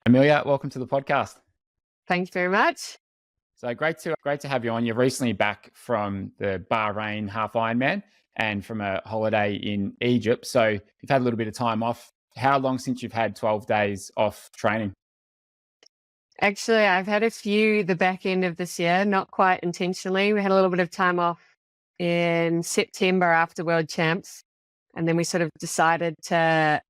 Amelia, welcome to the podcast. Thank you very much. So great to have you on. You're recently back from the Bahrain half Ironman and from a holiday in Egypt. So you've had a little bit of time off. How long since you've had 12 days off training? Actually, I've had a few the back end of this year, not quite intentionally. We had a little bit of time off in September after World Champs, and then we sort of decided to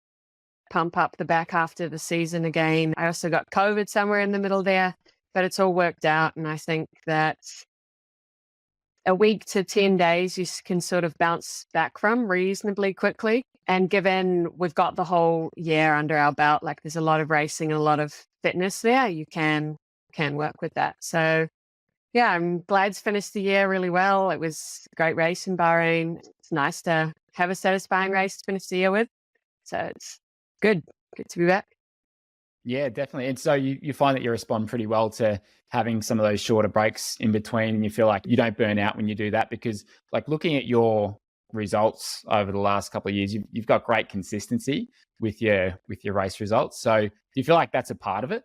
pump up the back half of the season again. I also got COVID somewhere in the middle there, but it's all worked out. And I think that a week to 10 days you can sort of bounce back from reasonably quickly. And given we've got the whole year under our belt, like there's a lot of racing and a lot of fitness there, you can work with that. So yeah, I'm glad to finish the year really well. It was a great race in Bahrain. It's nice to have a satisfying race to finish the year with. So it's good to be back. Yeah, definitely. And so you find that you respond pretty well to having some of those shorter breaks in between, and you feel like you don't burn out when you do that, because like looking at your results over the last couple of years, you've got great consistency with your race results. So do you feel like that's a part of it?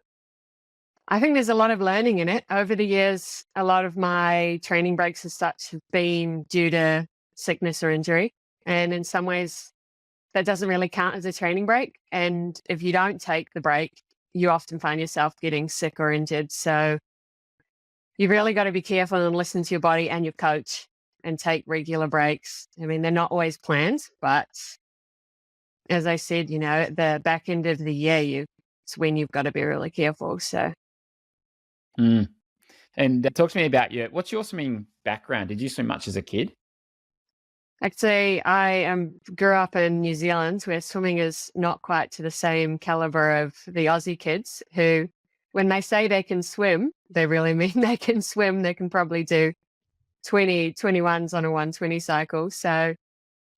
I think there's a lot of learning in it. Over the years, a lot of my training breaks as such have been due to sickness or injury. And in some ways, that doesn't really count as a training break. And if you don't take the break, you often find yourself getting sick or injured. So you've really got to be careful and listen to your body and your coach and take regular breaks. I mean, they're not always planned, but as I said, at the back end of the year, it's when you've got to be really careful. So. Mm. And talk to me about what's your swimming background? Did you swim much as a kid? Actually, I grew up in New Zealand, where swimming is not quite to the same caliber of the Aussie kids who, when they say they can swim, they really mean they can swim. They can probably do 21s on a 120 cycle. So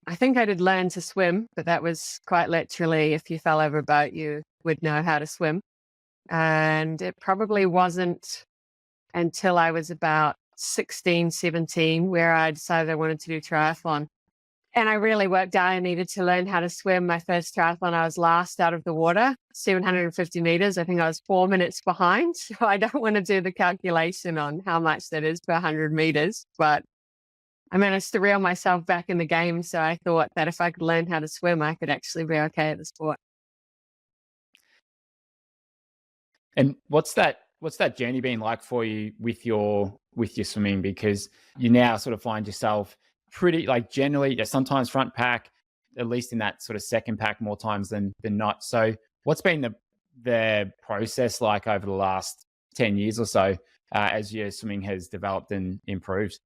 I think I did learn to swim, but that was quite literally, if you fell over a boat, you would know how to swim. And it probably wasn't until I was about 16, 17, where I decided I wanted to do triathlon. And I really worked out I needed to learn how to swim. My first triathlon, I was last out of the water, 750 meters. I think I was 4 minutes behind. So I don't want to do the calculation on how much that is per 100 meters, but I managed to reel myself back in the game. So I thought that if I could learn how to swim, I could actually be okay at the sport. And what's that journey been like for you with your swimming? Because you now sort of find yourself pretty, like, generally, sometimes front pack, at least in that sort of second pack more times than not. So what's been the process like over the last 10 years or so as your swimming has developed and improved?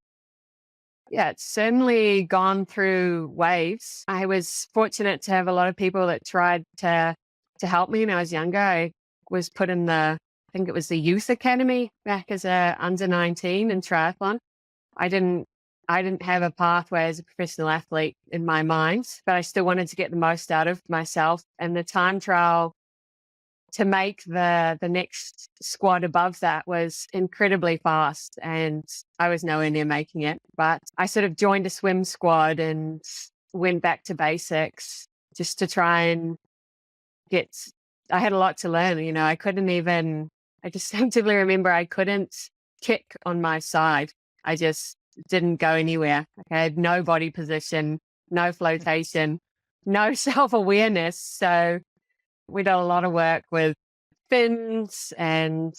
Yeah, it's certainly gone through waves. I was fortunate to have a lot of people that tried to help me when I was younger. I was put in I think it was the youth academy back as a under 19 in triathlon. I didn't have a pathway as a professional athlete in my mind, but I still wanted to get the most out of myself. And the time trial to make the next squad above that was incredibly fast, and I was nowhere near making it. But I sort of joined a swim squad and went back to basics just to try and I had a lot to learn. I distinctively remember I couldn't kick on my side. I just didn't go anywhere. I had no body position, no flotation, no self-awareness. So we did a lot of work with fins and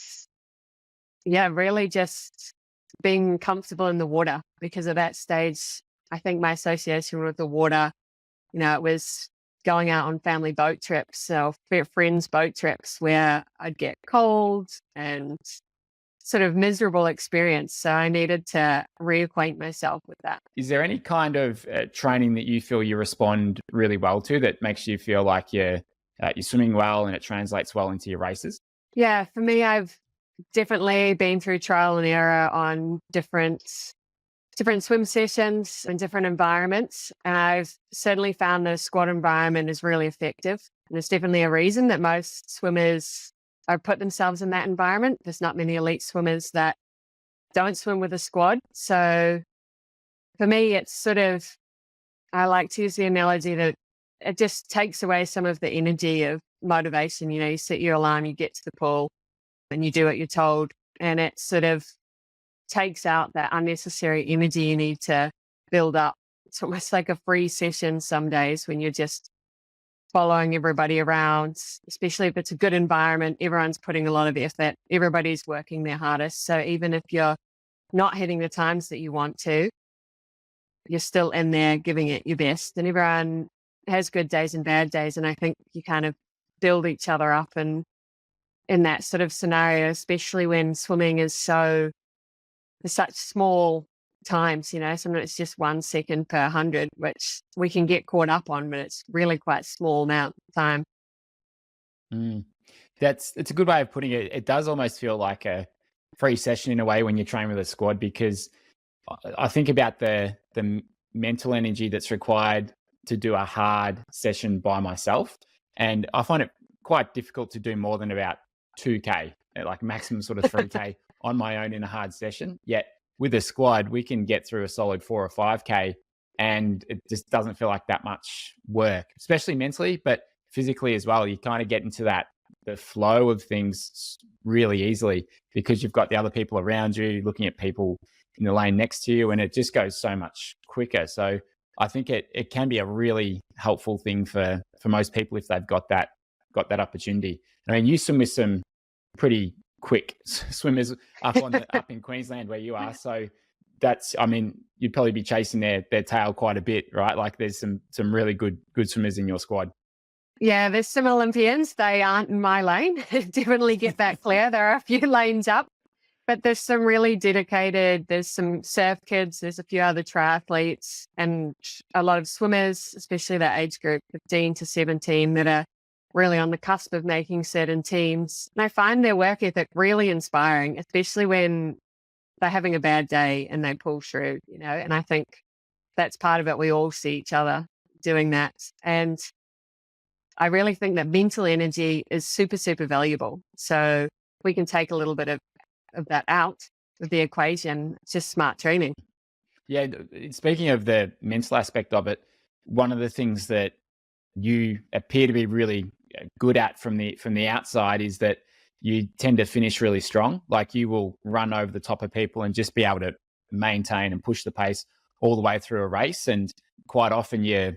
really just being comfortable in the water, because at that stage, I think my association with the water, it was going out on family boat trips or friends' boat trips where I'd get cold and sort of miserable experience. So I needed to reacquaint myself with that. Is there any kind of training that you feel you respond really well to that makes you feel like you're swimming well and it translates well into your races? Yeah, for me, I've definitely been through trial and error on different swim sessions and different environments. And I've certainly found the squad environment is really effective. And there's definitely a reason that most swimmers put themselves in that environment. There's not many elite swimmers that don't swim with a squad. So for me, it's sort of, I like to use the analogy that it just takes away some of the energy of motivation. You set your alarm, you get to the pool and you do what you're told. And it sort of takes out that unnecessary energy you need to build up. It's almost like a free session some days when you're just following everybody around, especially if it's a good environment. Everyone's putting a lot of effort. Everybody's working their hardest. So even if you're not hitting the times that you want to, you're still in there giving it your best. And everyone has good days and bad days. And I think you kind of build each other up. And in that sort of scenario, especially when swimming is there's such small times, sometimes it's just 1 second per 100, which we can get caught up on, but it's really quite small amount of time. Mm. It's a good way of putting it. It does almost feel like a free session in a way when you train with a squad, because I think about the mental energy that's required to do a hard session by myself, and I find it quite difficult to do more than about 2K, like maximum sort of 3K on my own in a hard session. Yet with a squad, we can get through a solid 4 or 5K, and it just doesn't feel like that much work, especially mentally, but physically as well. You kind of get into the flow of things really easily because you've got the other people around you, looking at people in the lane next to you, and it just goes so much quicker. So I think it can be a really helpful thing for most people if they've got that opportunity. I mean, you swim with some pretty quick swimmers up in Queensland where you are. So you'd probably be chasing their tail quite a bit, right? Like there's some really good swimmers in your squad. Yeah, there's some Olympians. They aren't in my lane. Definitely get that clear. There are a few lanes up, but there's some really dedicated, there's some surf kids, there's a few other triathletes and a lot of swimmers, especially that age group, 15 to 17, that are really on the cusp of making certain teams. And I find their work ethic really inspiring, especially when they're having a bad day and they pull through, and I think that's part of it. We all see each other doing that. And I really think that mental energy is super, super valuable. So we can take a little bit of that out of the equation. It's just smart training. Yeah. Speaking of the mental aspect of it, one of the things that you appear to be really good at from the outside is that you tend to finish really strong. Like you will run over the top of people and just be able to maintain and push the pace all the way through a race. And quite often you're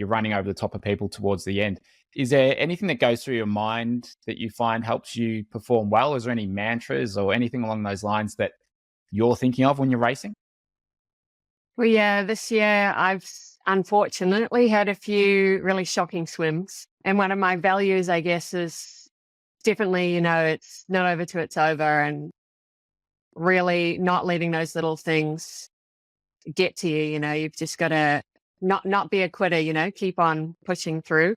running over the top of people towards the end. Is there anything that goes through your mind that you find helps you perform well? Is there any mantras or anything along those lines that you're thinking of when you're racing? Well, yeah, this year I've unfortunately had a few really shocking swims. And one of my values, I guess, is definitely, it's not over till it's over, and really not letting those little things get to you. You've just got to not be a quitter, keep on pushing through.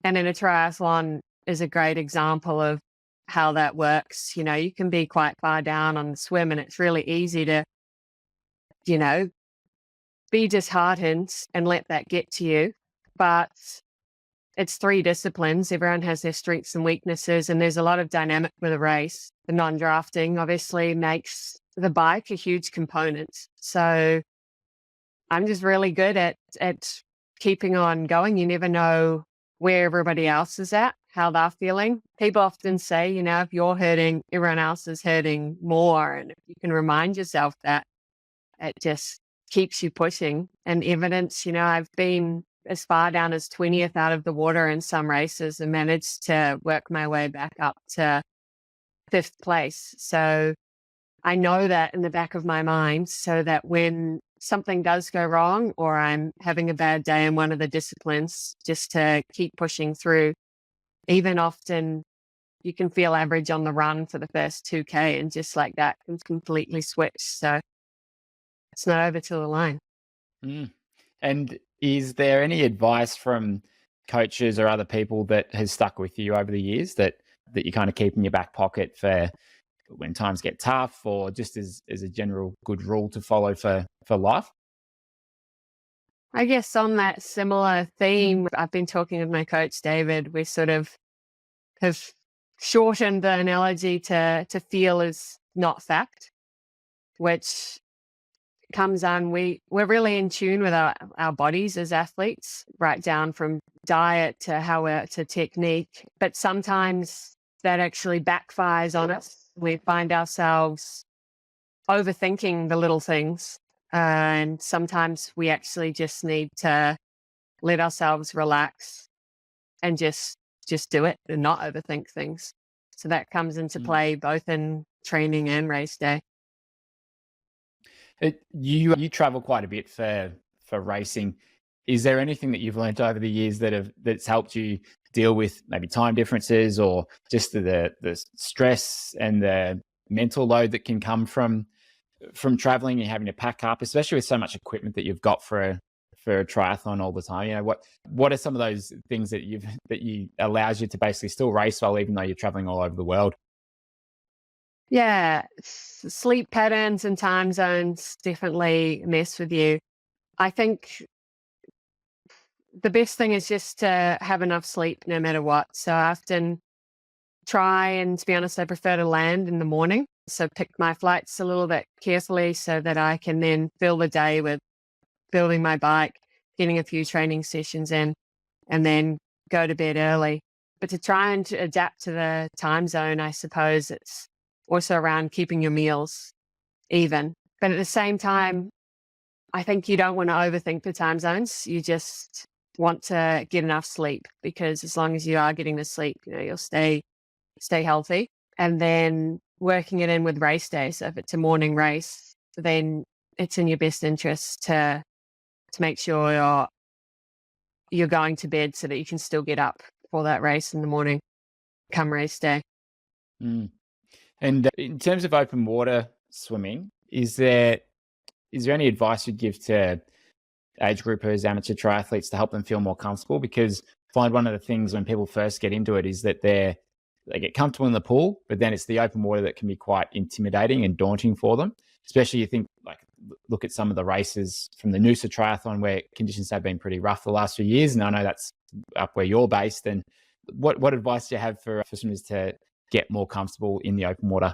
And in a triathlon is a great example of how that works. You can be quite far down on the swim and it's really easy to, be disheartened and let that get to you. But it's 3 disciplines. Everyone has their strengths and weaknesses, and there's a lot of dynamic with a race. The non-drafting obviously makes the bike a huge component. So I'm just really good at keeping on going. You never know where everybody else is at, how they're feeling. People often say, if you're hurting, everyone else is hurting more. And if you can remind yourself that, it just keeps you pushing. And evidence, I've been as far down as 20th out of the water in some races and managed to work my way back up to 5th place. So I know that in the back of my mind, so that when something does go wrong or I'm having a bad day in one of the disciplines, just to keep pushing through. Even often you can feel average on the run for the first 2K, and just like that can completely switch. So it's not over till the line. Mm. And is there any advice from coaches or other people that has stuck with you over the years that you kind of keep in your back pocket for when times get tough, or just as a general good rule to follow for life? I guess on that similar theme, I've been talking with my coach, David. We sort of have shortened the analogy to feel is not fact, which comes on, we're really in tune with our bodies as athletes, right down from diet to how we're to technique. But sometimes that actually backfires on us. We find ourselves overthinking the little things. And sometimes we actually just need to let ourselves relax and just do it and not overthink things. So that comes into Mm. play both in training and race day. You travel quite a bit for racing. Is there anything that you've learned over the years that's helped you deal with maybe time differences or just the stress and the mental load that can come from traveling and having to pack up, especially with so much equipment that you've got for a triathlon all the time? You know, what are some of those things that you allows you to basically still race well, even though you're traveling all over the world? Yeah, sleep patterns and time zones definitely mess with you. I think the best thing is just to have enough sleep no matter what. So I often try, and to be honest, I prefer to land in the morning. So pick my flights a little bit carefully so that I can then fill the day with building my bike, getting a few training sessions in, and then go to bed early. But to try and to adapt to the time zone, I suppose it's also around keeping your meals even. But at the same time, I think you don't want to overthink the time zones. You just want to get enough sleep, because as long as you are getting the sleep, you'll stay healthy. And then working it in with race day. So if it's a morning race, then it's in your best interest to make sure you're going to bed so that you can still get up for that race in the morning come race day. Mm. And in terms of open water swimming, is there any advice you'd give to age groupers, amateur triathletes to help them feel more comfortable? Because I find one of the things when people first get into it is that they get comfortable in the pool, but then it's the open water that can be quite intimidating and daunting for them. Especially you think like look at some of the races from the Noosa Triathlon where conditions have been pretty rough the last few years, and I know that's up where you're based. And what advice do you have for swimmers to get more comfortable in the open water?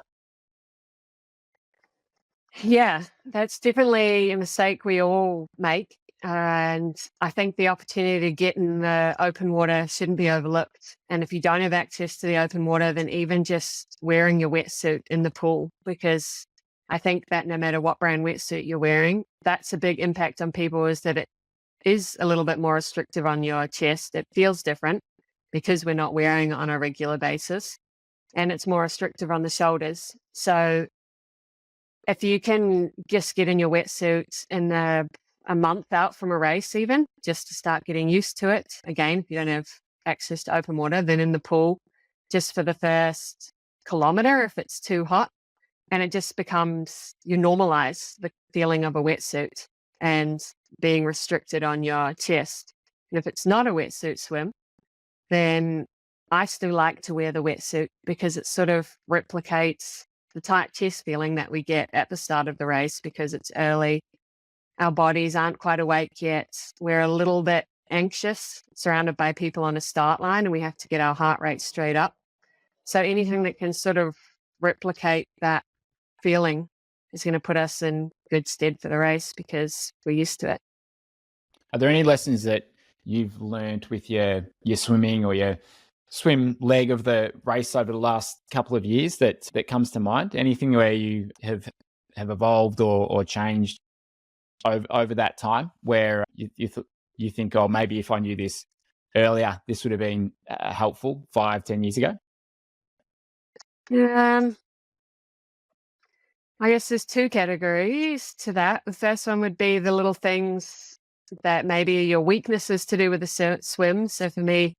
Yeah, that's definitely a mistake we all make. And I think the opportunity to get in the open water shouldn't be overlooked. And if you don't have access to the open water, then even just wearing your wetsuit in the pool, because I think that no matter what brand wetsuit you're wearing, that's a big impact on people, is that it is a little bit more restrictive on your chest. It feels different because we're not wearing it on a regular basis, and it's more restrictive on the shoulders. So if you can just get in your wetsuit in a month out from a race, even just to start getting used to it. Again, if you don't have access to open water, then in the pool, just for the first kilometer, if it's too hot, and it just becomes, you normalize the feeling of a wetsuit and being restricted on your chest. And if it's not a wetsuit swim, then I still like to wear the wetsuit because it sort of replicates the tight chest feeling that we get at the start of the race, because it's early. Our bodies aren't quite awake yet. We're a little bit anxious, surrounded by people on a start line, and we have to get our heart rate straight up. So anything that can sort of replicate that feeling is going to put us in good stead for the race because we're used to it. Are there any lessons that you've learned with your swimming or your swim leg of the race over the last couple of years that comes to mind? Anything where you have evolved or changed over that time, where you think, oh, maybe if I knew this earlier, this would have been helpful 5-10 years ago? Um, I guess there's two categories to that. The first one would be the little things that maybe are your weaknesses to do with the swim. So for me,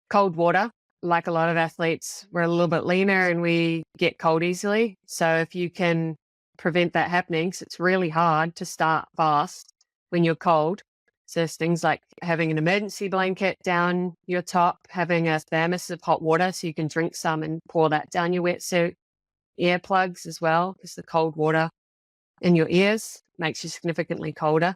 cold water. Like a lot of athletes, we're a little bit leaner and we get cold easily. So if you can prevent that happening, 'cause it's really hard to start fast when you're cold. So there's things like having an emergency blanket down your top, having a thermos of hot water so you can drink some and pour that down your wetsuit. Earplugs as well, because the cold water in your ears makes you significantly colder.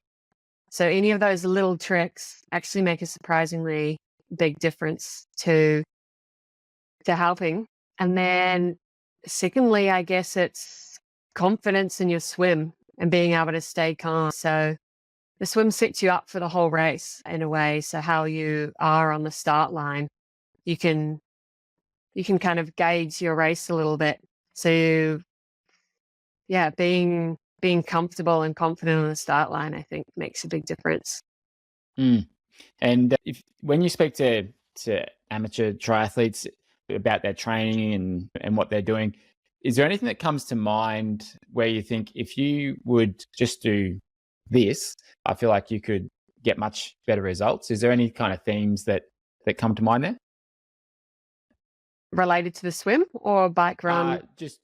So any of those little tricks actually make a surprisingly big difference to helping. And then secondly, I guess it's confidence in your swim. and being able to stay calm. So the swim sets you up for the whole race in a way. So how you are on the start line, you can kind of gauge your race a little bit. So yeah, being comfortable and confident on the start line, I think makes a big difference. Mm. And if when you speak to amateur triathletes about their training and what they're doing, is there anything that comes to mind where you think if you would just do this, I feel like you could get much better results? Is there any kind of themes that come to mind there? Related to the swim or bike run? Just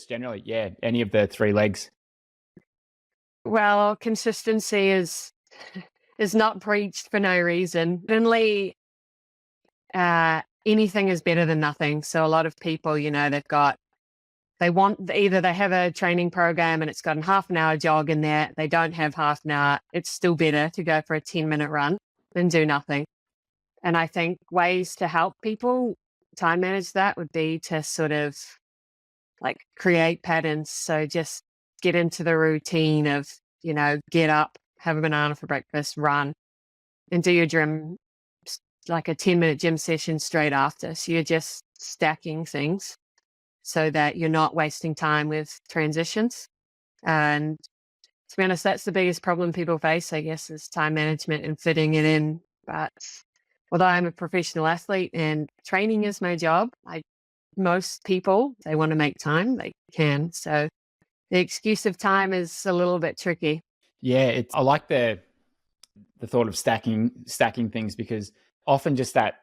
generally, yeah. Any of the three legs. Well, consistency is not preached for no reason. Certainly, anything is better than nothing. So a lot of people, they have a training program and it's got a half an hour jog in there. They don't have half an hour. It's still better to go for a 10-minute run than do nothing. And I think ways to help people time manage that would be to sort of like create patterns. So just get into the routine of, get up, have a banana for breakfast, run, and do your gym, like a 10-minute gym session straight after. So you're just stacking things so that you're not wasting time with transitions. And to be honest, that's the biggest problem people face, I guess, is time management and fitting it in. But although I'm a professional athlete and training is my job, most people, they want to make time, they can. So the excuse of time is a little bit tricky. Yeah, I like the thought of stacking things, because often just that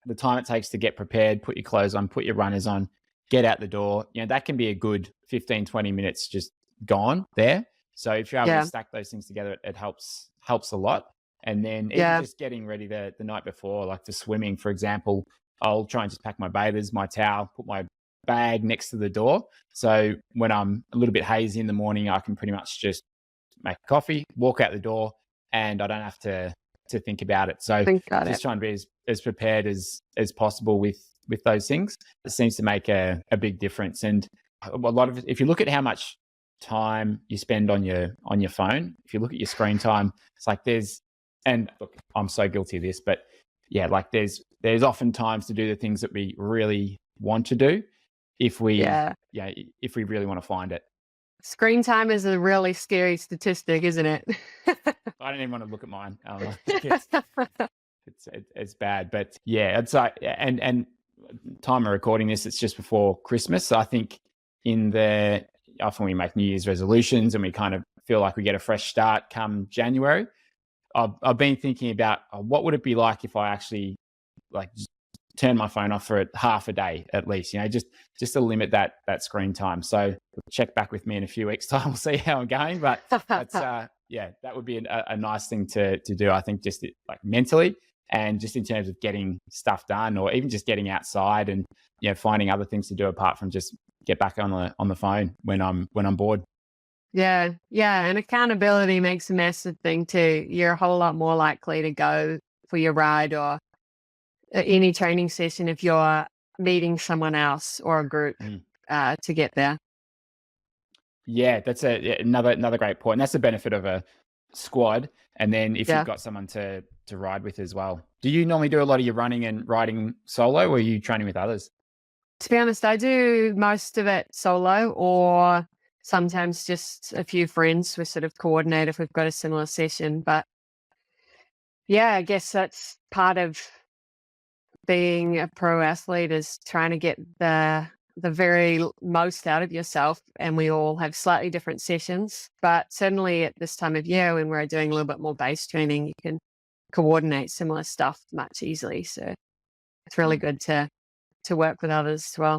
the time it takes to get prepared, put your clothes on, put your runners on, get out the door, that can be a good 15, 20 minutes just gone there. So if you're able Yeah. to stack those things together, it helps a lot. And then even Yeah. just getting ready the night before, like for swimming, for example, I'll try and just pack my bathers, my towel, put my bag next to the door. So when I'm a little bit hazy in the morning, I can pretty much just make coffee, walk out the door, and I don't have to think about it. So just trying to be as prepared as possible with those things. It seems to make a big difference. And a lot of, if you look at how much time you spend on your phone, if you look at your screen time, it's like and look, I'm so guilty of this, but yeah, like there's often times to do the things that we really want to do if we really want to find it. Screen time is a really scary statistic, isn't it? I don't even want to look at mine. It's bad, but yeah, it's like, and time of recording this, it's just before Christmas. So I think often we make New Year's resolutions and we kind of feel like we get a fresh start come January. I've been thinking about what would it be like if I actually like just turn my phone off for half a day at least, just to limit that screen time. So check back with me in a few weeks' time. We'll see how I'm going. But that's that would be a nice thing to do. I think just like mentally and just in terms of getting stuff done, or even just getting outside and finding other things to do apart from just get back on the phone when I'm bored. Yeah. And accountability makes a massive thing too. You're a whole lot more likely to go for your ride or any training session if you're meeting someone else or a group to get there. Yeah, that's another great point. And that's the benefit of a squad. And then if you've got someone to ride with as well. Do you normally do a lot of your running and riding solo, or are you training with others? To be honest, I do most of it solo, or sometimes just a few friends. We sort of coordinate if we've got a similar session. But yeah, I guess that's part of being a pro athlete, is trying to get the very most out of yourself. And we all have slightly different sessions, but certainly at this time of year when we're doing a little bit more base training, you can coordinate similar stuff much easily. So it's really good to work with others as well.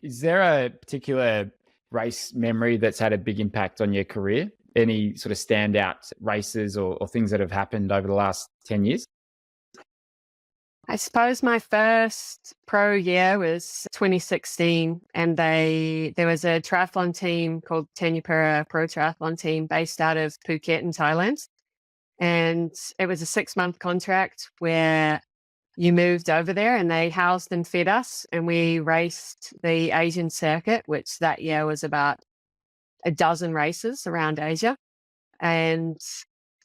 Is there a particular race memory that's had a big impact on your career? Any sort of standout races or things that have happened over the last 10 years? I suppose my first pro year was 2016, and there was a triathlon team called Tanyapura Pro Triathlon Team based out of Phuket in Thailand. And it was a 6-month contract where you moved over there and they housed and fed us, and we raced the Asian circuit, which that year was about a dozen races around Asia. And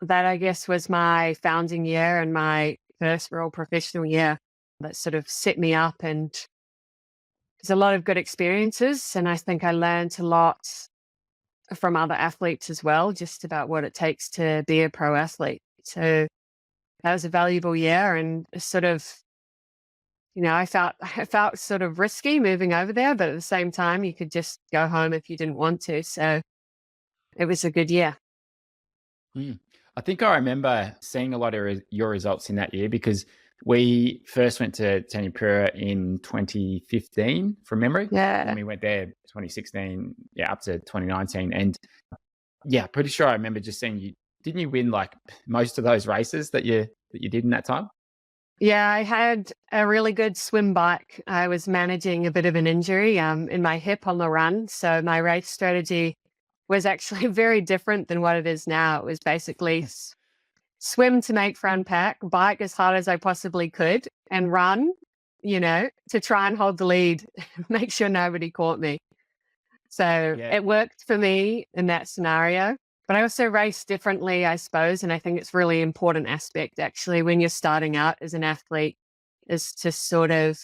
that, I guess, was my founding year and my first real professional year that sort of set me up. And there's a lot of good experiences. And I think I learned a lot from other athletes as well, just about what it takes to be a pro athlete. So that was a valuable year, and sort of, I felt sort of risky moving over there, but at the same time, you could just go home if you didn't want to. So it was a good year. Mm. I think I remember seeing a lot of your results in that year because we first went to Tanipura in 2015 from memory. And then Yeah. we went there 2016, yeah, up to 2019. And yeah, pretty sure I remember just seeing you. Didn't you win like most of those races that you did in that time? Yeah, I had a really good swim bike. I was managing a bit of an injury in my hip on the run. So my race strategy was actually very different than what it is now. It was basically swim to make front pack, bike as hard as I possibly could, and run, to try and hold the lead, make sure nobody caught me. So Yeah. it worked for me in that scenario. But I also race differently, I suppose. And I think it's really important aspect actually when you're starting out as an athlete is to sort of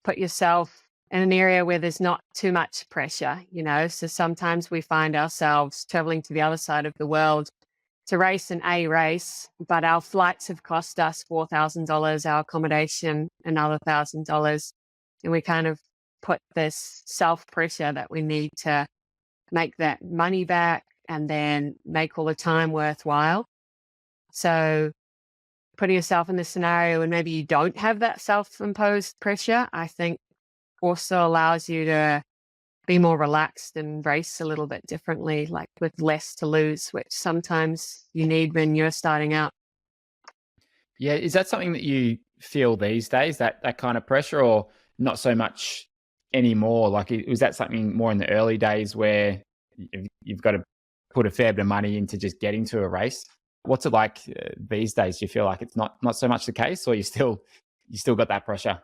put yourself in an area where there's not too much pressure. So sometimes we find ourselves traveling to the other side of the world to race an A race, but our flights have cost us $4,000, our accommodation another $1,000. And we kind of put this self pressure that we need to make that money back and then make all the time worthwhile. So putting yourself in this scenario and maybe you don't have that self-imposed pressure, I think also allows you to be more relaxed and race a little bit differently, like with less to lose, which sometimes you need when you're starting out. Yeah. Is that something that you feel these days, that kind of pressure, or not so much anymore? Like, was that something more in the early days where you've got to put a fair bit of money into just getting to a race? What's it like these days? Do you feel like it's not so much the case, or you still got that pressure?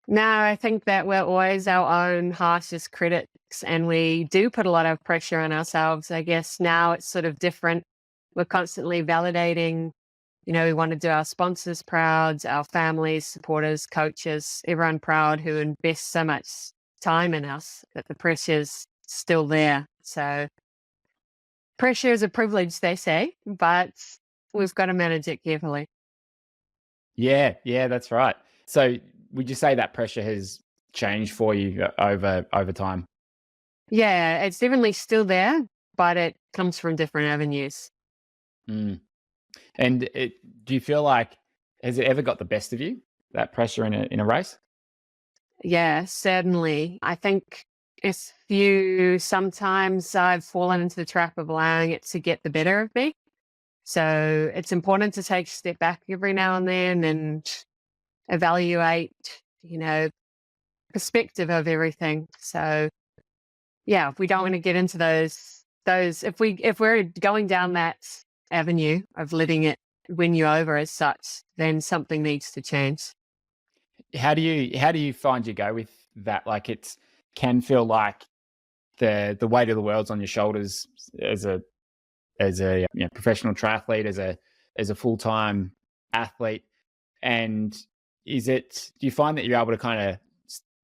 No, I think that we're always our own harshest critics and we do put a lot of pressure on ourselves. I guess now it's sort of different. We're constantly validating, we want to do our sponsors proud, our families, supporters, coaches, everyone proud who invests so much time in us that the pressure's still there. So pressure is a privilege, they say, but we've got to manage it carefully. Yeah, yeah, that's right. So would you say that pressure has changed for you over time? Yeah, it's definitely still there, but it comes from different avenues. Mm. And do you feel like, has it ever got the best of you, that pressure in a race? Yeah, certainly. I think sometimes I've fallen into the trap of allowing it to get the better of me. So it's important to take a step back every now and then and evaluate, you know, perspective of everything. So yeah, we don't want to get into those if we're going down that avenue of letting it win you over as such, then something needs to change. How do you find you go with that? Like, it can feel like the weight of the world's on your shoulders as a professional triathlete, as a full-time athlete. And do you find that you're able to kind of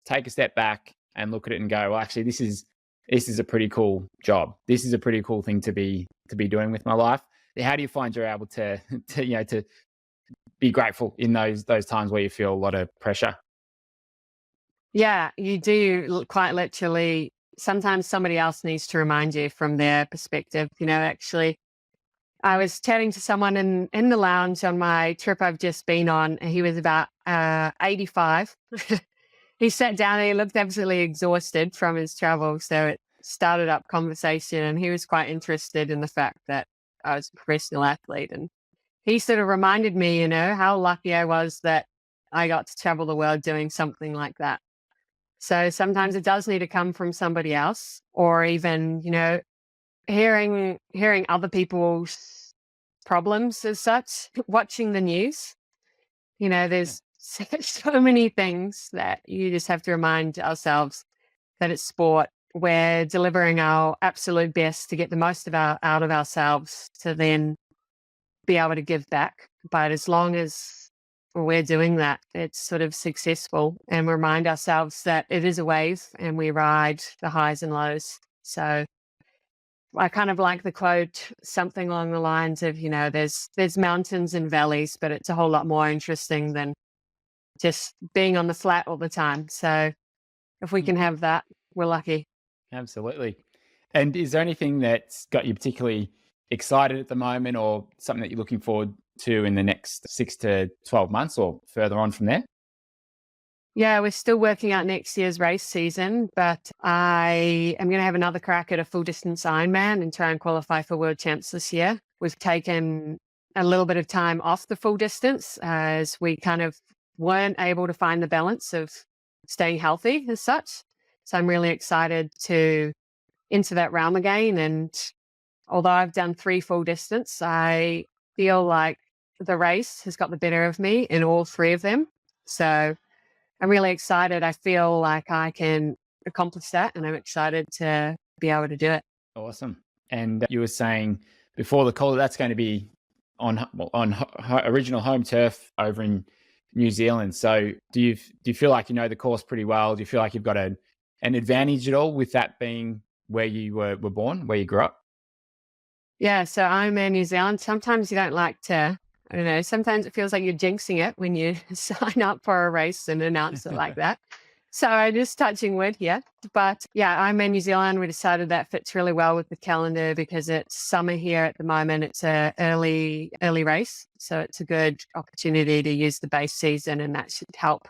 take a step back and look at it and go, well, actually, this is a pretty cool job. This is a pretty cool thing to be doing with my life. How do you find you're able to to be grateful in those times where you feel a lot of pressure? Yeah, you do quite literally. Sometimes somebody else needs to remind you from their perspective. Actually, I was chatting to someone in the lounge on my trip I've just been on. And he was about 85. He sat down and he looked absolutely exhausted from his travel. So it started up conversation, and he was quite interested in the fact that I was a professional athlete. And he sort of reminded me, how lucky I was that I got to travel the world doing something like that. So sometimes it does need to come from somebody else, or even, hearing other people's problems as such, watching the news. Yeah. There's so many things that you just have to remind ourselves that it's sport we're delivering our absolute best to get the most out of ourselves to then be able to give back. But as long as we're doing that, it's sort of successful, and remind ourselves that it is a wave and we ride the highs and lows. So I kind of like the quote, something along the lines of, there's mountains and valleys, but it's a whole lot more interesting than just being on the flat all the time. So if we can have that, we're lucky. Absolutely. And is there anything that's got you particularly excited at the moment, or something that you're looking forward to in the next 6 to 12 months or further on from there? Yeah, we're still working out next year's race season, but I am going to have another crack at a full distance Ironman and try and qualify for World Champs this year. We've taken a little bit of time off the full distance as we kind of weren't able to find the balance of staying healthy as such. So I'm really excited to enter that realm again. And although I've done 3 full distance, I feel like the race has got the better of me in all 3 of them. So I'm really excited. I feel like I can accomplish that, and I'm excited to be able to do it. Awesome. And you were saying before the call that's going to be on original home turf over in New Zealand. So do you feel like you know the course pretty well? Do you feel like you've got an advantage at all with that being where you were born, where you grew up? Yeah, so I'm in New Zealand. Sometimes you don't like to, I don't know, sometimes it feels like you're jinxing it when you sign up for a race and announce it like that. So I'm just touching wood here. But yeah, I'm in New Zealand. We decided that fits really well with the calendar because it's summer here at the moment. It's a early race. So it's a good opportunity to use the base season, and that should help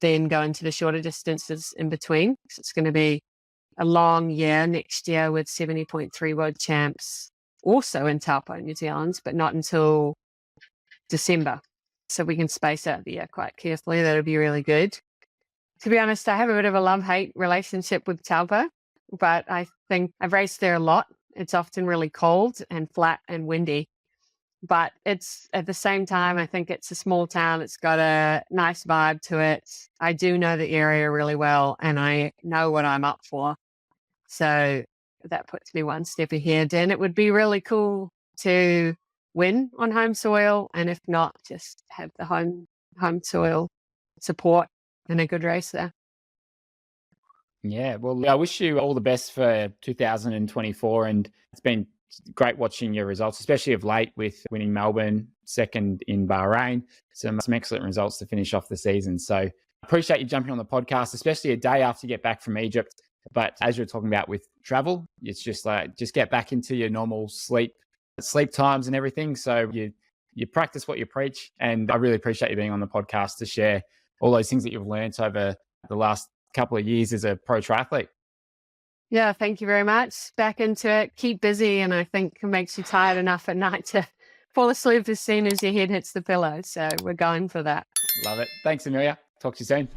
then go into the shorter distances in between. So it's going to be a long year next year with 70.3 World Champs also in Taupo, New Zealand, but not until December. So we can space out the year quite carefully. That'll be really good. To be honest, I have a bit of a love-hate relationship with Taupo, but I think I've raced there a lot. It's often really cold and flat and windy, but it's at the same time, I think it's a small town. It's got a nice vibe to it. I do know the area really well, and I know what I'm up for. So that puts me one step ahead, and it would be really cool to win on home soil, and if not, just have the home soil support and a good race there. Yeah, well, I wish you all the best for 2024, and it's been great watching your results, especially of late with winning Melbourne, second in Bahrain, some excellent results to finish off the season. So appreciate you jumping on the podcast, especially a day after you get back from Egypt. But as you're talking about with travel, it's just like, just get back into your normal sleep times and everything. So you practice what you preach. And I really appreciate you being on the podcast to share all those things that you've learned over the last couple of years as a pro triathlete. Yeah, thank you very much. Back into it. Keep busy, and I think it makes you tired enough at night to fall asleep as soon as your head hits the pillow. So we're going for that. Love it. Thanks, Amelia. Talk to you soon.